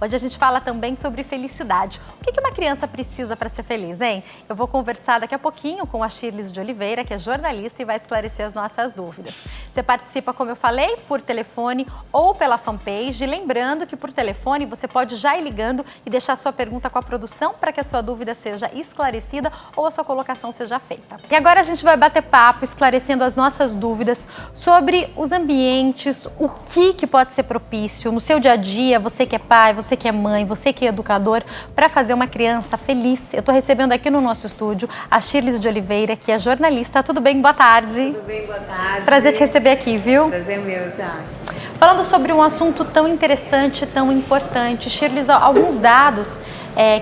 Hoje a gente fala também sobre felicidade. O que uma criança precisa para ser feliz, hein? Eu vou conversar daqui a pouquinho com a Shirley de Oliveira, que é jornalista e vai esclarecer as nossas dúvidas. Você participa, como eu falei, por telefone ou pela fanpage. Lembrando que por telefone você pode já ir ligando e deixar sua pergunta com a produção para que a sua dúvida seja esclarecida ou a sua colocação seja feita. E agora a gente vai bater papo, esclarecendo as nossas dúvidas sobre os ambientes, o que pode ser propício no seu dia a dia, você que é pai, você que é mãe, você que é educador, para fazer uma criança feliz. Eu estou recebendo aqui no nosso estúdio a Shirley de Oliveira, que é jornalista. Tudo bem? Boa tarde. Tudo bem, boa tarde. Prazer te receber aqui, viu? Prazer meu, Jaque. Falando sobre um assunto tão interessante, tão importante, Shirley, alguns dados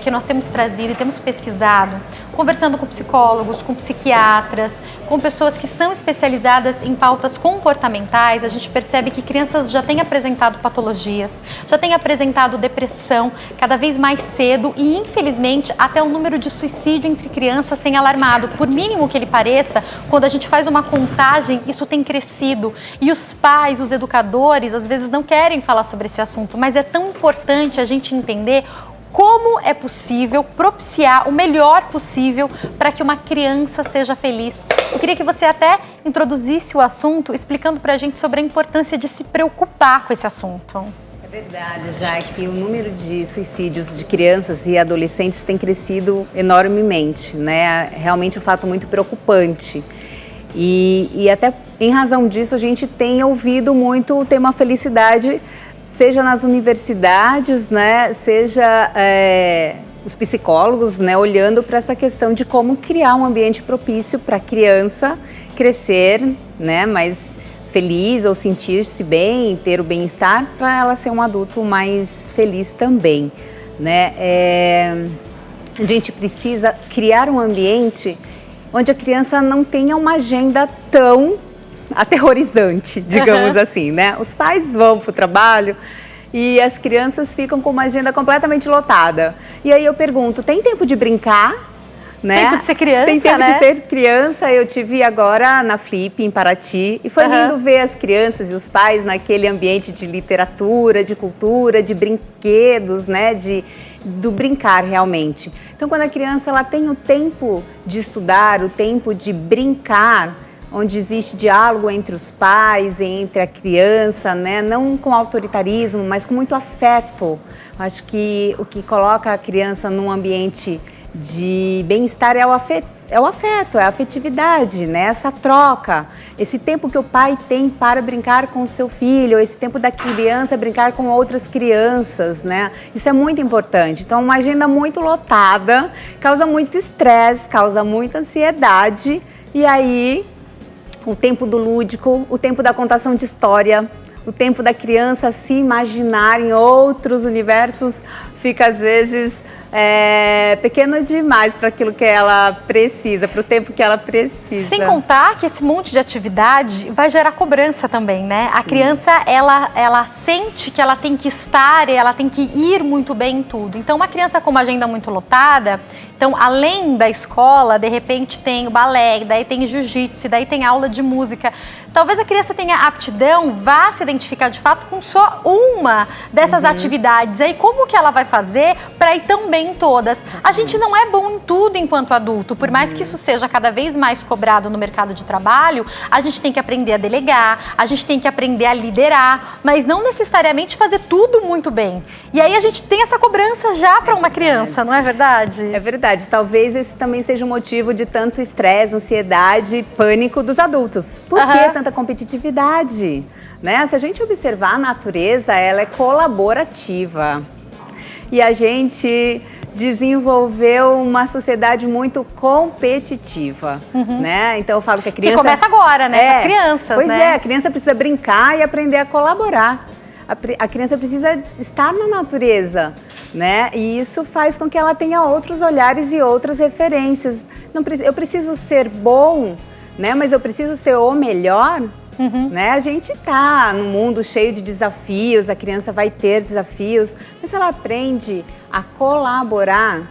que nós temos trazido e temos pesquisado, conversando com psicólogos, com psiquiatras, com pessoas que são especializadas em pautas comportamentais, a gente percebe que crianças já têm apresentado patologias, já têm apresentado depressão cada vez mais cedo e, infelizmente, até o número de suicídio entre crianças tem alarmado. Por mínimo que ele pareça, quando a gente faz uma contagem, isso tem crescido. E os pais, os educadores, às vezes não querem falar sobre esse assunto, mas é tão importante a gente entender como é possível propiciar o melhor possível para que uma criança seja feliz. Eu queria que você até introduzisse o assunto explicando para a gente sobre a importância de se preocupar com esse assunto. É verdade, já que o número de suicídios de crianças e adolescentes tem crescido enormemente, né? Realmente um fato muito preocupante. E até em razão disso a gente tem ouvido muito o tema felicidade, seja nas universidades, né, seja os psicólogos, né, olhando para essa questão de como criar um ambiente propício para a criança crescer, né, mais feliz ou sentir-se bem, ter o bem-estar, para ela ser um adulto mais feliz também, né. A gente precisa criar um ambiente onde a criança não tenha uma agenda tão aterrorizante, digamos assim, né? Os pais vão para o trabalho e as crianças ficam com uma agenda completamente lotada. E aí eu pergunto, tem tempo de brincar? Né? Tempo de ser criança, tem tempo né? de ser criança. Eu te vi agora na Flip, em Paraty, e foi lindo ver as crianças e os pais naquele ambiente de literatura, de cultura, de brinquedos, né? Do brincar realmente. Então, quando a criança ela tem o tempo de estudar, o tempo de brincar, onde existe diálogo entre os pais, entre a criança, né? Não com autoritarismo, mas com muito afeto. Acho que o que coloca a criança num ambiente de bem-estar é o afeto, é a afetividade, né? Essa troca, esse tempo que o pai tem para brincar com o seu filho, esse tempo da criança brincar com outras crianças, né? Isso é muito importante. Então, uma agenda muito lotada causa muito estresse, causa muita ansiedade, e aí o tempo do lúdico, o tempo da contação de história, o tempo da criança se imaginar em outros universos fica às vezes pequeno demais para aquilo que ela precisa, para o tempo que ela precisa. Sem contar que esse monte de atividade vai gerar cobrança também, né? Sim. A criança, ela sente que ela tem que estar, ela tem que ir muito bem em tudo. Então, uma criança com uma agenda muito lotada, então, além da escola, de repente tem o balé, daí tem jiu-jitsu, daí tem aula de música. Talvez a criança tenha aptidão, vá se identificar de fato com só uma dessas atividades. Aí como que ela vai fazer para ir tão bem em todas? A gente não é bom em tudo enquanto adulto, por mais que isso seja cada vez mais cobrado no mercado de trabalho, a gente tem que aprender a delegar, a gente tem que aprender a liderar, mas não necessariamente fazer tudo muito bem. E aí a gente tem essa cobrança já para uma criança, não é verdade? É verdade. Talvez esse também seja o motivo de tanto estresse, ansiedade, pânico dos adultos. Por que tanta competitividade? Né? Se a gente observar a natureza, ela é colaborativa. E a gente desenvolveu uma sociedade muito competitiva, né? Então eu falo que a criança... Que começa agora, né? Com as crianças, pois né? a criança precisa brincar e aprender a colaborar. A criança precisa estar na natureza, né? E isso faz com que ela tenha outros olhares e outras referências. Eu preciso ser bom, né? Mas eu preciso ser o melhor, né? A gente tá num mundo cheio de desafios, a criança vai ter desafios, mas se ela aprende a colaborar,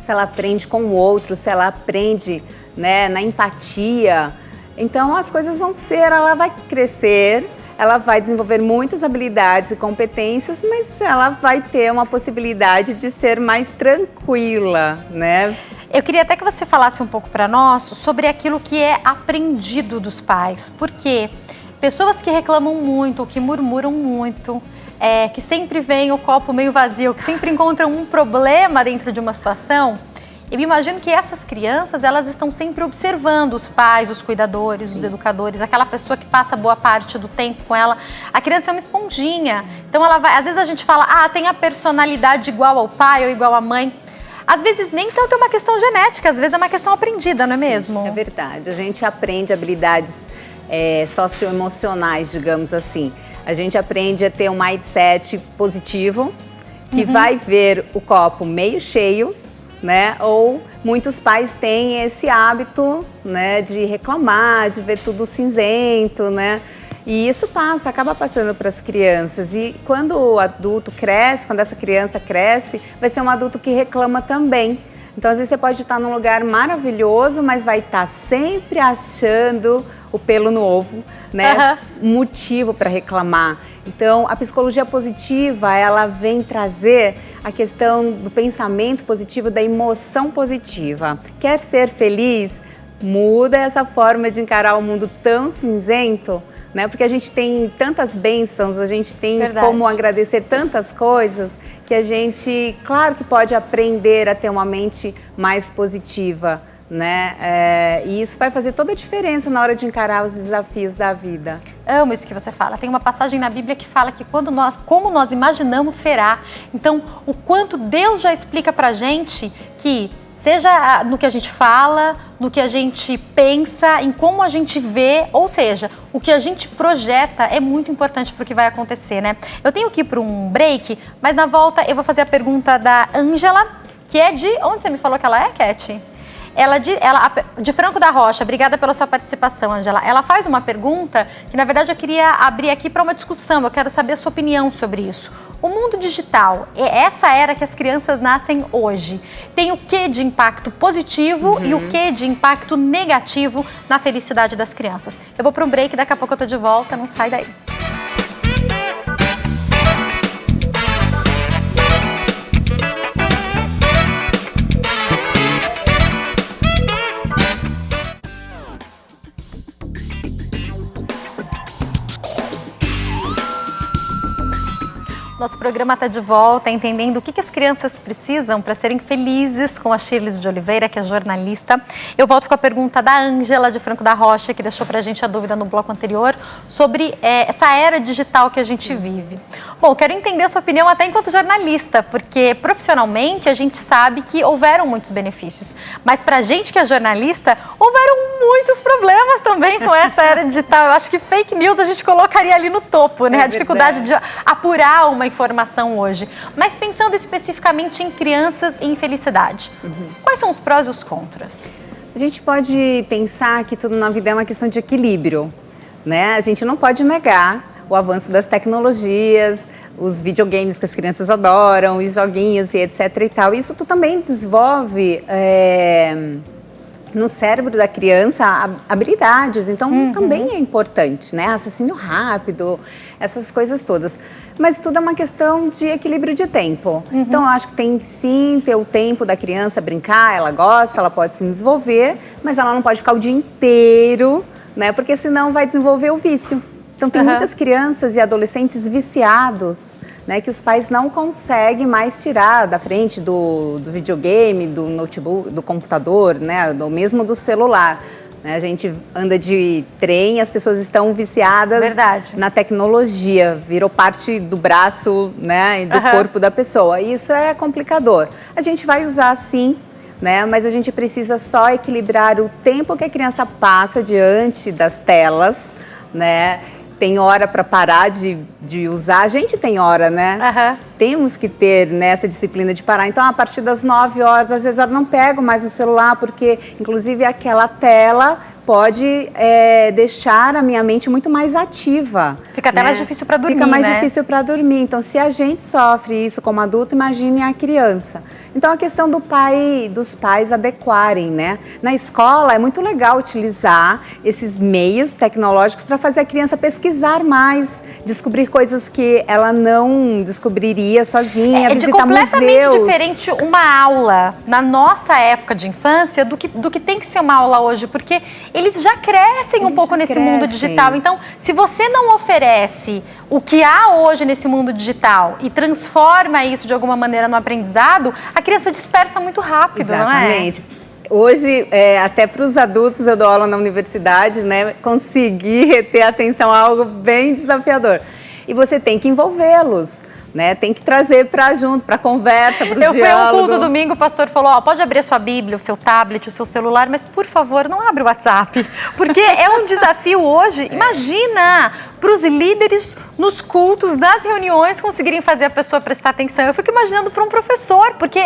se ela aprende com o outro, se ela aprende, né, na empatia, então as coisas vão ser, ela vai crescer, ela vai desenvolver muitas habilidades e competências, mas ela vai ter uma possibilidade de ser mais tranquila, né? Eu queria até que você falasse um pouco para nós sobre aquilo que é aprendido dos pais, porque pessoas que reclamam muito, que murmuram muito, que sempre veem o copo meio vazio, que sempre encontram um problema dentro de uma situação, eu imagino que essas crianças, elas estão sempre observando os pais, os cuidadores, os educadores, aquela pessoa que passa boa parte do tempo com ela. A criança é uma esponjinha, então ela vai, às vezes a gente fala, tem a personalidade igual ao pai ou igual à mãe. Às vezes nem tanto é uma questão genética, às vezes é uma questão aprendida, não é mesmo? É verdade, a gente aprende habilidades socioemocionais, digamos assim. A gente aprende a ter um mindset positivo, que vai ver o copo meio cheio, né? Ou muitos pais têm esse hábito, né, de reclamar, de ver tudo cinzento, né? E isso acaba passando para as crianças. E quando o adulto cresce, quando essa criança cresce, vai ser um adulto que reclama também. Então, às vezes você pode estar num lugar maravilhoso, mas vai estar sempre achando o pelo no ovo, né? Motivo para reclamar. Então, a psicologia positiva, ela vem trazer a questão do pensamento positivo, da emoção positiva. Quer ser feliz? Muda essa forma de encarar o mundo tão cinzento, né? Porque a gente tem tantas bênçãos, a gente tem como agradecer tantas coisas, que a gente, claro que pode aprender a ter uma mente mais positiva, né? E isso vai fazer toda a diferença na hora de encarar os desafios da vida. Amo isso que você fala. Tem uma passagem na Bíblia que fala que como nós imaginamos será. Então, o quanto Deus já explica pra gente que seja no que a gente fala, no que a gente pensa, em como a gente vê, ou seja, o que a gente projeta é muito importante para o que vai acontecer, né? Eu tenho que ir para um break, mas na volta eu vou fazer a pergunta da Ângela, que é de... Onde você me falou que ela é, Cat? Ela de Franco da Rocha. Obrigada pela sua participação, Ângela. Ela faz uma pergunta que, na verdade, eu queria abrir aqui para uma discussão. Eu quero saber a sua opinião sobre isso. O mundo digital, essa era que as crianças nascem hoje, tem o que de impacto positivo e o que de impacto negativo na felicidade das crianças? Eu vou para um break, daqui a pouco eu tô de volta, não sai daí. Nosso programa está de volta, entendendo o que as crianças precisam para serem felizes, com a Shirley de Oliveira, que é jornalista. Eu volto com a pergunta da Ângela, de Franco da Rocha, que deixou para a gente a dúvida no bloco anterior, sobre essa era digital que a gente vive. Bom, quero entender a sua opinião até enquanto jornalista, porque profissionalmente a gente sabe que houveram muitos benefícios, mas para a gente que é jornalista, houveram muitos problemas também com essa era digital. Eu acho que fake news a gente colocaria ali no topo, né? A dificuldade de apurar uma informação hoje. Mas pensando especificamente em crianças e em felicidade, quais são os prós e os contras? A gente pode pensar que tudo na vida é uma questão de equilíbrio, né? A gente não pode negar o avanço das tecnologias, os videogames que as crianças adoram, os joguinhos e etc e tal. Isso tudo também desenvolve no cérebro da criança habilidades, então também é importante, né? Raciocínio rápido, essas coisas todas. Mas tudo é uma questão de equilíbrio de tempo. Então, eu acho que tem sim ter o tempo da criança brincar, ela gosta, ela pode se desenvolver, mas ela não pode ficar o dia inteiro, né? Porque senão vai desenvolver o vício. Então, tem muitas crianças e adolescentes viciados, né, que os pais não conseguem mais tirar da frente do videogame, do notebook, do computador, né, mesmo do celular. Né? A gente anda de trem, as pessoas estão viciadas na tecnologia, virou parte do braço, né, e do corpo da pessoa. E isso é complicador. A gente vai usar sim, né, mas a gente precisa só equilibrar o tempo que a criança passa diante das telas, né? Tem hora para parar de usar, a gente tem hora, né? Temos que ter nessa disciplina de parar. Então, a partir das 9 horas, às vezes eu não pego mais o celular, porque, inclusive, aquela tela pode deixar a minha mente muito mais ativa. Fica até mais difícil para dormir, Fica mais difícil para dormir. Então, se a gente sofre isso como adulto, imagine a criança. Então, a questão dos pais adequarem, né? Na escola, é muito legal utilizar esses meios tecnológicos para fazer a criança pesquisar mais, descobrir coisas que ela não descobriria sozinha, visitar museus. É completamente diferente uma aula na nossa época de infância do que tem que ser uma aula hoje, porque eles já crescem um pouco nesse mundo digital. Então, se você não oferece o que há hoje nesse mundo digital e transforma isso de alguma maneira no aprendizado, a criança dispersa muito rápido, não é? Exatamente. Hoje, até para os adultos, eu dou aula na universidade, né? Conseguir reter a atenção é algo bem desafiador. E você tem que envolvê-los, né? Tem que trazer para junto, para conversa, para o diálogo. Eu fui a um culto domingo, o pastor falou, pode abrir a sua Bíblia, o seu tablet, o seu celular, mas por favor, não abre o WhatsApp, porque é um desafio hoje. Imagina, para os líderes nos cultos, nas reuniões, conseguirem fazer a pessoa prestar atenção. Eu fico imaginando para um professor, porque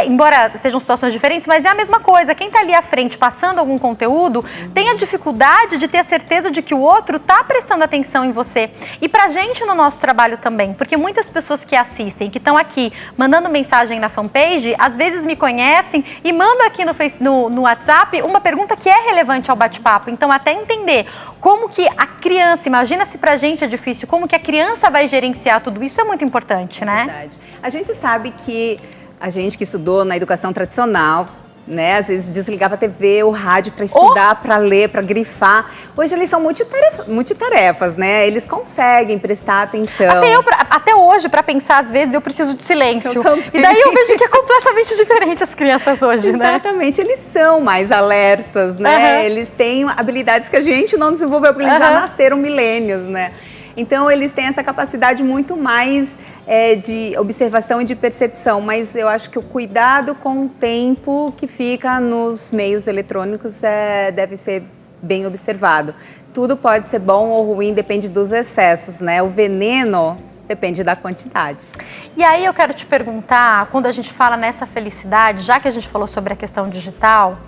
embora sejam situações diferentes, mas é a mesma coisa. Quem está ali à frente passando algum conteúdo tem a dificuldade de ter a certeza de que o outro está prestando atenção em você. E para a gente no nosso trabalho também, porque muitas pessoas que assistem, que estão aqui mandando mensagem na fanpage, às vezes me conhecem e mandam aqui no WhatsApp uma pergunta que é relevante ao bate-papo. Então, até entender como que a criança, imagina se pra gente é difícil, como que a criança vai gerenciar tudo isso é muito importante, né? Verdade. A gente sabe que a gente que estudou na educação tradicional, né, às vezes desligava a TV, o rádio para estudar, para ler, para grifar. Hoje eles são multitarefas, né? Eles conseguem prestar atenção. Até hoje, para pensar, às vezes, eu preciso de silêncio. E daí eu vejo que é completamente diferente as crianças hoje, né? Exatamente, eles são mais alertas, né? Eles têm habilidades que a gente não desenvolveu, porque eles já nasceram milênios, né? Então, eles têm essa capacidade muito mais de observação e de percepção, mas eu acho que o cuidado com o tempo que fica nos meios eletrônicos deve ser bem observado. Tudo pode ser bom ou ruim, depende dos excessos, né? O veneno depende da quantidade. E aí eu quero te perguntar, quando a gente fala nessa felicidade, já que a gente falou sobre a questão digital,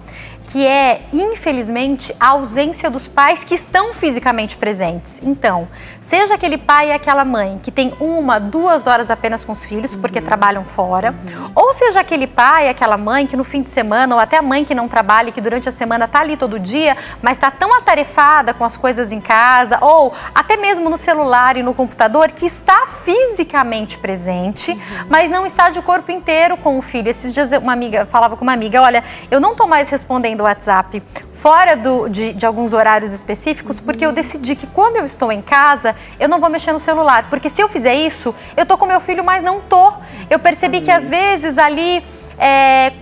que é, infelizmente, a ausência dos pais que estão fisicamente presentes. Então, seja aquele pai e aquela mãe que tem 1, 2 horas apenas com os filhos, porque trabalham fora, ou seja aquele pai e aquela mãe que no fim de semana, ou até a mãe que não trabalha e que durante a semana está ali todo dia, mas está tão atarefada com as coisas em casa, ou até mesmo no celular e no computador, que está fisicamente presente, mas não está de corpo inteiro com o filho. Esses dias uma amiga falava com uma amiga, olha, eu não estou mais respondendo o WhatsApp fora de alguns horários específicos, porque eu decidi que quando eu estou em casa, eu não vou mexer no celular, porque se eu fizer isso, eu tô com meu filho, mas não tô. Eu percebi que às vezes ali,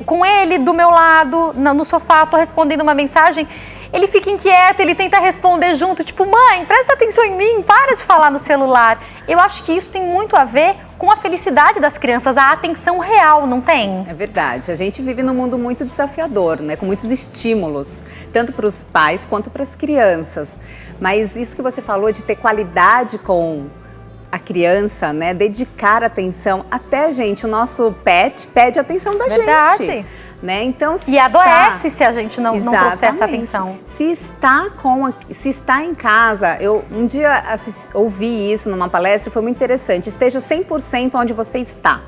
com ele do meu lado, no sofá, tô respondendo uma mensagem, ele fica inquieto, ele tenta responder junto, tipo, mãe, presta atenção em mim, para de falar no celular. Eu acho que isso tem muito a ver com a felicidade das crianças, a atenção real, não tem? É verdade. A gente vive num mundo muito desafiador, né? Com muitos estímulos, tanto para os pais quanto para as crianças. Mas isso que você falou de ter qualidade com a criança, né? Dedicar atenção. Até, gente, o nosso pet pede atenção da gente. Né? Então, e adoece se a gente não trouxer essa atenção. Se está em casa, eu um dia ouvi isso numa palestra e foi muito interessante. Esteja 100% onde você está,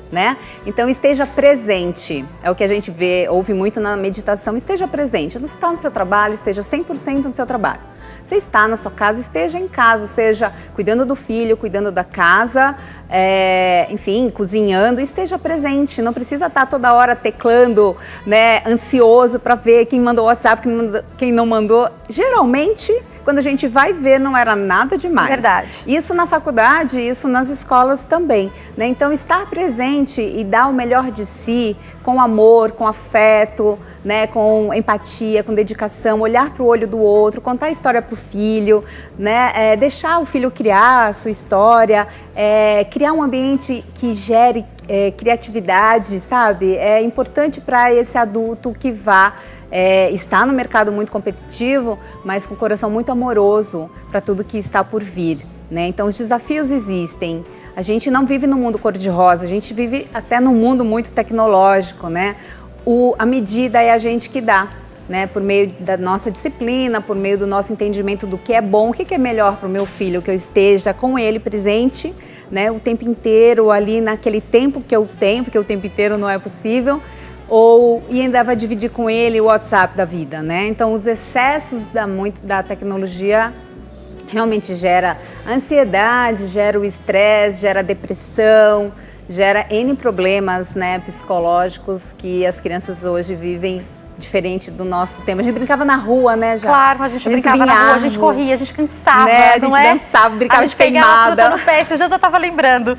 né? Então esteja presente. É o que a gente ouve muito na meditação. Esteja presente. Você está no seu trabalho, esteja 100% no seu trabalho. Você está na sua casa, esteja em casa, seja cuidando do filho, cuidando da casa, enfim, cozinhando, esteja presente. Não precisa estar toda hora teclando, né, ansioso para ver quem mandou o WhatsApp, quem não mandou. Geralmente, quando a gente vai ver, não era nada demais. Verdade. Isso na faculdade, isso nas escolas também, né? Então, estar presente e dar o melhor de si, com amor, com afeto, né, com empatia, com dedicação, olhar para o olho do outro, contar a história para o filho, né, deixar o filho criar a sua história, criar um ambiente que gere criatividade, sabe? É importante para esse adulto que está no mercado muito competitivo, mas com o coração muito amoroso para tudo que está por vir, né? Então, os desafios existem. A gente não vive no mundo cor-de-rosa, a gente vive até num mundo muito tecnológico, né? A medida é a gente que dá. né, por meio da nossa disciplina, por meio do nosso entendimento do que é bom, o que é melhor para o meu filho, que eu esteja com ele presente, né, o tempo inteiro ali naquele tempo que eu tenho, porque o tempo inteiro não é possível, e ainda vai dividir com ele o WhatsApp da vida, né? Então os excessos da tecnologia realmente gera ansiedade, gera o estresse, gera depressão, gera N problemas, né, psicológicos que as crianças hoje vivem diferente do nosso tempo. A gente brincava na rua, né, já? Claro, a gente brincava na rua, a gente corria, a gente cansava, né? A gente dançava, brincava de queimada. A gente pegava fruta no pé. Esses dias eu tava lembrando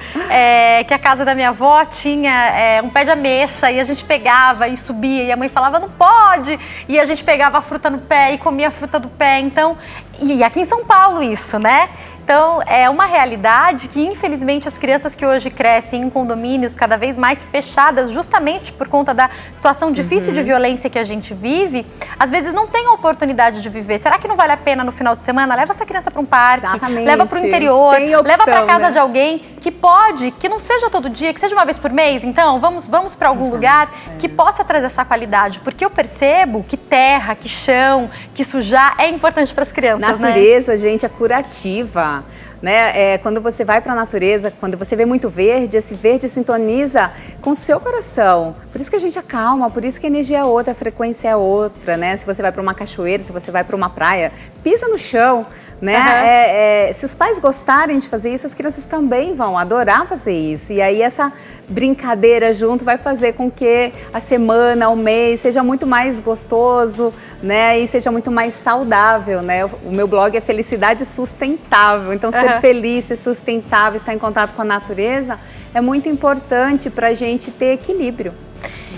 que a casa da minha avó tinha um pé de ameixa e a gente pegava e subia e a mãe falava, não pode! E a gente pegava a fruta no pé e comia a fruta do pé. Então, e aqui em São Paulo isso, né? Então, é uma realidade que, infelizmente, as crianças que hoje crescem em condomínios cada vez mais fechadas, justamente por conta da situação difícil de violência que a gente vive, às vezes não têm a oportunidade de viver. Será que não vale a pena no final de semana? Leva essa criança para um parque, leva para o interior, opção, leva para casa de alguém que não seja todo dia, que seja uma vez por mês. Então, vamos para algum lugar que possa trazer essa qualidade. Porque eu percebo que terra, que chão, que sujar é importante para as crianças, natureza, né? Gente, é curativa. Né? Quando você vai para a natureza, quando você vê muito verde, esse verde sintoniza com o seu coração. Por isso que a gente acalma, por isso que a energia é outra, a frequência é outra, né? Se você vai para uma cachoeira, se você vai para uma praia, pisa no chão, né? Se os pais gostarem de fazer isso, as crianças também vão adorar fazer isso. E aí essa brincadeira junto vai fazer com que a semana, o mês seja muito mais gostoso, né? E seja muito mais saudável, né? O meu blog é Felicidade Sustentável. Então, ser feliz, ser sustentável, estar em contato com a natureza é muito importante para a gente ter equilíbrio.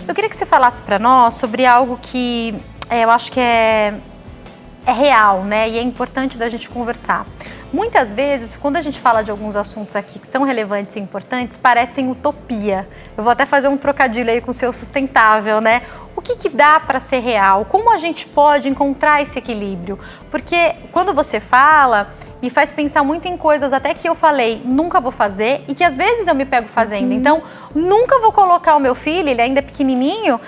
Eu queria que você falasse para nós sobre algo que eu acho que é real, né? E é importante da gente conversar. Muitas vezes, quando a gente fala de alguns assuntos aqui que são relevantes e importantes, parecem utopia. Eu vou até fazer um trocadilho aí com o seu sustentável, né? O que dá para ser real? Como a gente pode encontrar esse equilíbrio? Porque quando você fala, me faz pensar muito em coisas até que eu falei, nunca vou fazer, e que às vezes eu me pego fazendo. Então, nunca vou colocar o meu filho, ele ainda é pequenininho,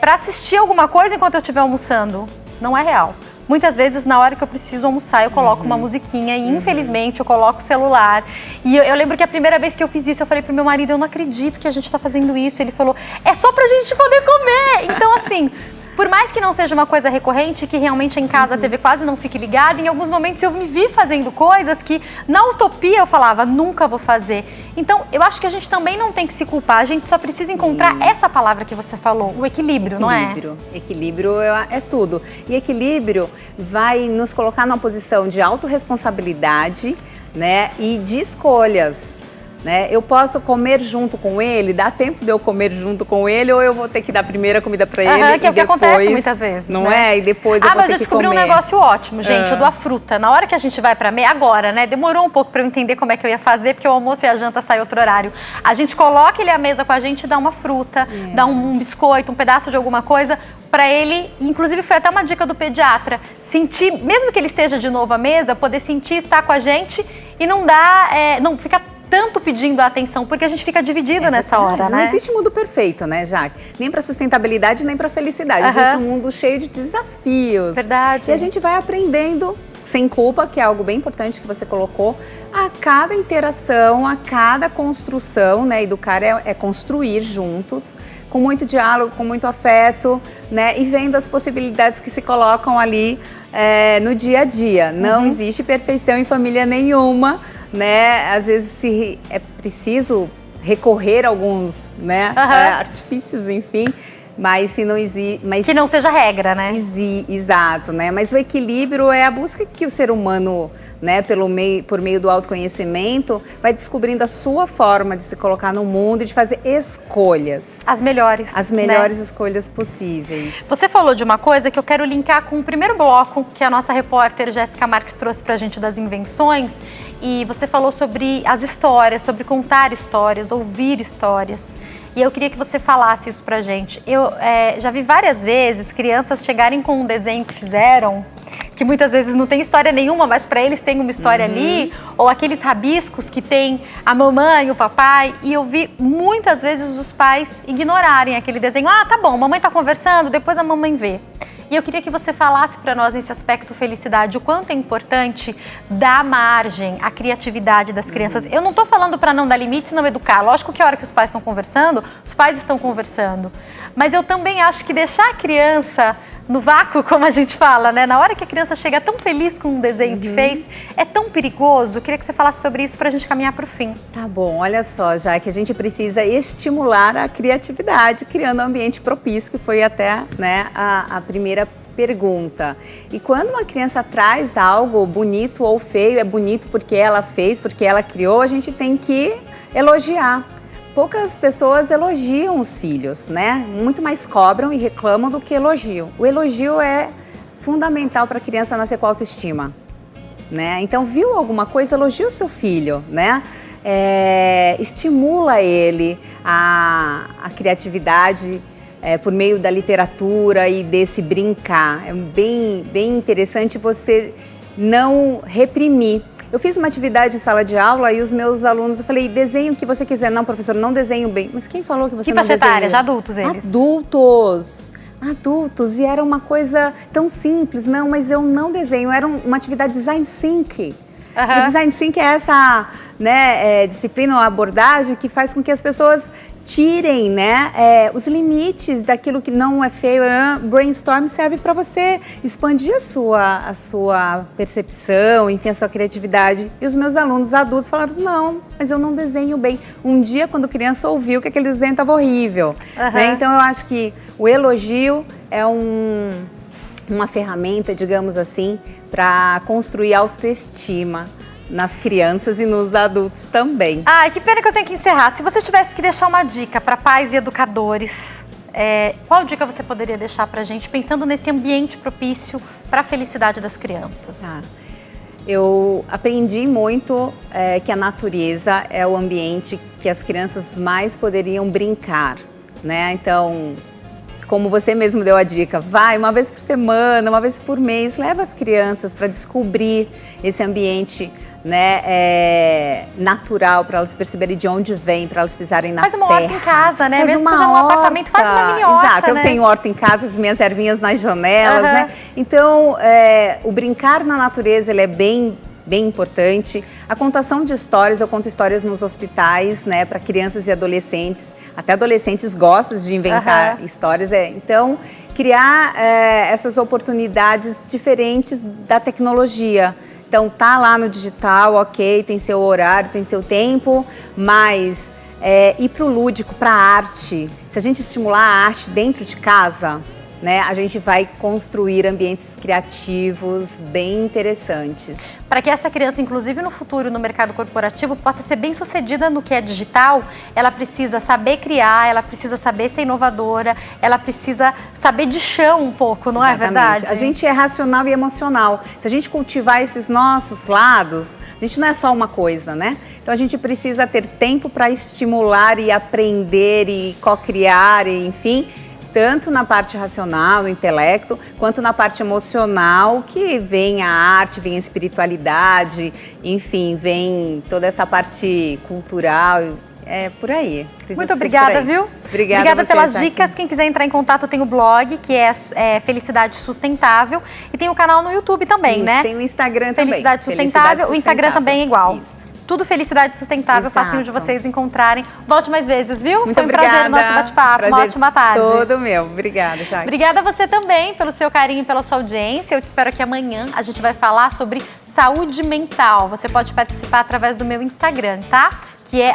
para assistir alguma coisa enquanto eu estiver almoçando. Não é real. Muitas vezes, na hora que eu preciso almoçar, eu coloco uma musiquinha e, infelizmente, eu coloco o celular. E eu lembro que a primeira vez que eu fiz isso, eu falei pro meu marido, eu não acredito que a gente tá fazendo isso. Ele falou, é só pra gente poder comer. Então, assim, por mais que não seja uma coisa recorrente, que realmente em casa a TV quase não fique ligada, em alguns momentos eu me vi fazendo coisas que, na utopia, eu falava, nunca vou fazer. Então, eu acho que a gente também não tem que se culpar, a gente só precisa encontrar essa palavra que você falou, o equilíbrio, não é? Equilíbrio é tudo. E equilíbrio vai nos colocar numa posição de autorresponsabilidade, né, e de escolhas. Né? Eu posso comer junto com ele, dá tempo de eu comer junto com ele, ou eu vou ter que dar a primeira comida para ele que é o que acontece muitas vezes, não é? E depois eu vou ter que comer. Mas eu descobri um negócio ótimo, gente, eu dou a fruta. Na hora que a gente vai para agora, né? Demorou um pouco para eu entender como é que eu ia fazer, porque o almoço e a janta saem outro horário. A gente coloca ele à mesa com a gente e dá uma fruta, dá um biscoito, um pedaço de alguma coisa, para ele, inclusive foi até uma dica do pediatra, sentir, mesmo que ele esteja de novo à mesa, poder sentir estar com a gente e não dar, não ficar tanto pedindo a atenção, porque a gente fica dividido nessa hora, né? Não existe mundo perfeito, né, Jaque? Nem para sustentabilidade, nem para felicidade. Existe um mundo cheio de desafios. Verdade. E a gente vai aprendendo sem culpa, que é algo bem importante que você colocou, a cada interação, a cada construção, né? Educar é construir juntos, com muito diálogo, com muito afeto, né? E vendo as possibilidades que se colocam ali no dia a dia. Não existe perfeição em família nenhuma, né? Às vezes é preciso recorrer a alguns, né, artifícios, enfim, mas se não existe... Que não seja regra, né? Exato, né? Mas o equilíbrio é a busca que o ser humano, né, por meio do autoconhecimento, vai descobrindo a sua forma de se colocar no mundo e de fazer escolhas. As melhores. As melhores escolhas possíveis. Você falou de uma coisa que eu quero linkar com o primeiro bloco que a nossa repórter Jéssica Marques trouxe pra gente das invenções. E você falou sobre as histórias, sobre contar histórias, ouvir histórias. E eu queria que você falasse isso pra gente. Eu já vi várias vezes crianças chegarem com um desenho que fizeram, que muitas vezes não tem história nenhuma, mas para eles tem uma história ali, ou aqueles rabiscos que tem a mamãe e o papai, e eu vi muitas vezes os pais ignorarem aquele desenho. Ah, tá bom, mamãe tá conversando, depois a mamãe vê. E eu queria que você falasse para nós nesse aspecto felicidade, o quanto é importante dar margem à criatividade das crianças. Eu não estou falando para não dar limites, não educar. Lógico que a hora que os pais estão conversando, os pais estão conversando. Mas eu também acho que deixar a criança no vácuo, como a gente fala, né? Na hora que a criança chega tão feliz com um desenho que fez, é tão perigoso. Eu queria que você falasse sobre isso para a gente caminhar para o fim. Tá bom, olha só, já que a gente precisa estimular a criatividade, criando um ambiente propício, que foi até, né, a primeira pergunta. E quando uma criança traz algo bonito ou feio, é bonito porque ela fez, porque ela criou, a gente tem que elogiar. Poucas pessoas elogiam os filhos, né? Muito mais cobram e reclamam do que elogiam. O elogio é fundamental para a criança nascer com autoestima, né? Então, viu alguma coisa, elogia o seu filho, né? Estimula ele a criatividade por meio da literatura e desse brincar. É bem interessante você não reprimir. Eu fiz uma atividade em sala de aula e os meus alunos, eu falei, desenhe o que você quiser. Não, professor, não desenho bem. Mas quem falou que você não desenha? Que faixa etária? Já adultos eles? Adultos. E era uma coisa tão simples. Não, mas eu não desenho. Era uma atividade design thinking. E o design thinking é essa, né, disciplina ou abordagem que faz com que as pessoas tirem, né, os limites daquilo que não é feio. Brainstorm serve para você expandir a sua percepção, enfim, a sua criatividade. E os meus alunos adultos falaram, não, mas eu não desenho bem. Um dia, quando criança, ouviu que aquele desenho estava horrível. Né? Então, eu acho que o elogio é uma ferramenta, digamos assim, para construir autoestima nas crianças e nos adultos também. Ai, que pena que eu tenho que encerrar. Se você tivesse que deixar uma dica para pais e educadores, qual dica você poderia deixar para a gente, pensando nesse ambiente propício para a felicidade das crianças? Tá. Eu aprendi muito que a natureza é o ambiente que as crianças mais poderiam brincar, né? Então, como você mesmo deu a dica, vai uma vez por semana, uma vez por mês, leva as crianças para descobrir esse ambiente, né, natural, para elas perceberem de onde vem, para elas pisarem na terra. Faz uma horta em casa, né? Mesmo que seja um apartamento, faz uma mini horta. Exato, né? Eu tenho horta em casa, as minhas ervinhas nas janelas, né? Então, o brincar na natureza, ele é bem importante. A contação de histórias, eu conto histórias nos hospitais, né, para crianças e adolescentes. Até adolescentes gostam de inventar histórias. Então, criar essas oportunidades diferentes da tecnologia. Então, tá lá no digital, ok, tem seu horário, tem seu tempo, mas ir para o lúdico, para a arte. Se a gente estimular a arte dentro de casa, né, a gente vai construir ambientes criativos bem interessantes. Para que essa criança, inclusive no futuro, no mercado corporativo, possa ser bem sucedida no que é digital, ela precisa saber criar, ela precisa saber ser inovadora, ela precisa saber de chão um pouco, não é verdade? A gente é racional e emocional. Se a gente cultivar esses nossos lados, a gente não é só uma coisa, né? Então a gente precisa ter tempo para estimular e aprender e co-criar, enfim, tanto na parte racional, no intelecto, quanto na parte emocional, que vem a arte, vem a espiritualidade, enfim, vem toda essa parte cultural, por aí. Muito obrigada, viu? Obrigada pelas dicas. Quem quiser entrar em contato tem o blog, que é Felicidade Sustentável, e tem o canal no YouTube também, né? Tem o Instagram também. Felicidade Sustentável, o Instagram também é igual. Isso. Tudo Felicidade Sustentável, facinho de vocês encontrarem. Volte mais vezes, viu? Muito Foi um prazer o nosso bate-papo. Uma ótima tarde. Todo meu. Obrigada, Jaque. Obrigada a você também pelo seu carinho e pela sua audiência. Eu te espero aqui amanhã. A gente vai falar sobre saúde mental. Você pode participar através do meu Instagram, tá? Que é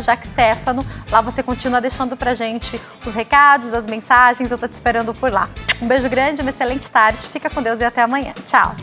@JaqueStefano. Lá você continua deixando pra gente os recados, as mensagens. Eu tô te esperando por lá. Um beijo grande, uma excelente tarde. Fica com Deus e até amanhã. Tchau.